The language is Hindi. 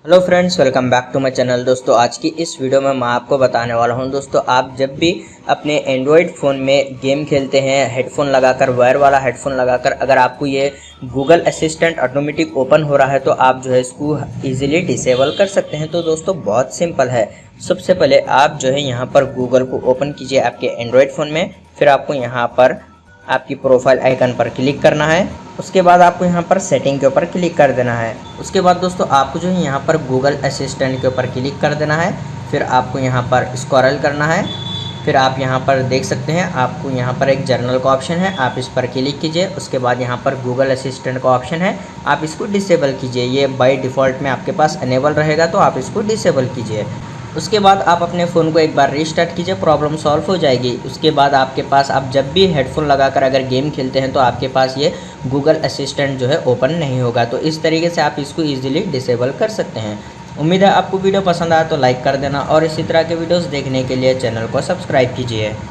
Hello friends, welcome back to my channel. दोस्तों आज की इस वीडियो में मैं आपको बताने वाला हूं दोस्तों, आप जब भी अपने एंड्रॉयड फ़ोन में गेम खेलते हैं हेडफोन लगाकर, वायर वाला हेडफोन लगाकर, अगर आपको ये गूगल असिस्टेंट ऑटोमेटिक ओपन हो रहा है तो आप जो है इसको इजीली डिसेबल कर सकते हैं। तो दोस्तों बहुत सिंपल है। सबसे पहले आप जो है यहाँ पर गूगल को ओपन कीजिए आपके एंड्रॉयड फ़ोन में। फिर आपको यहाँ पर आपकी प्रोफाइल आइकन पर क्लिक करना है। उसके बाद आपको यहाँ पर सेटिंग के ऊपर क्लिक कर देना है। उसके बाद दोस्तों आपको जो है यहाँ पर गूगल असिस्टेंट के ऊपर क्लिक कर देना है। फिर आपको यहाँ पर स्क्रॉल करना है। फिर आप यहाँ पर देख सकते हैं, आपको यहाँ पर एक जर्नल का ऑप्शन है, आप इस पर क्लिक कीजिए। उसके बाद यहाँ पर गूगल असिस्टेंट का ऑप्शन है, आप इसको डिसेबल कीजिए। ये बाय डिफ़ॉल्ट में आपके पास अनेबल रहेगा, तो आप इसको डिसेबल कीजिए। उसके बाद आप अपने फ़ोन को एक बार रीस्टार्ट कीजिए, प्रॉब्लम सॉल्व हो जाएगी। उसके बाद आपके पास, आप जब भी हेडफोन लगाकर अगर गेम खेलते हैं तो आपके पास ये गूगल असिस्टेंट जो है ओपन नहीं होगा। तो इस तरीके से आप इसको ईजिली डिसेबल कर सकते हैं। उम्मीद है आपको वीडियो पसंद आया तो लाइक कर देना और इसी तरह के वीडियोस देखने के लिए चैनल को सब्सक्राइब कीजिए।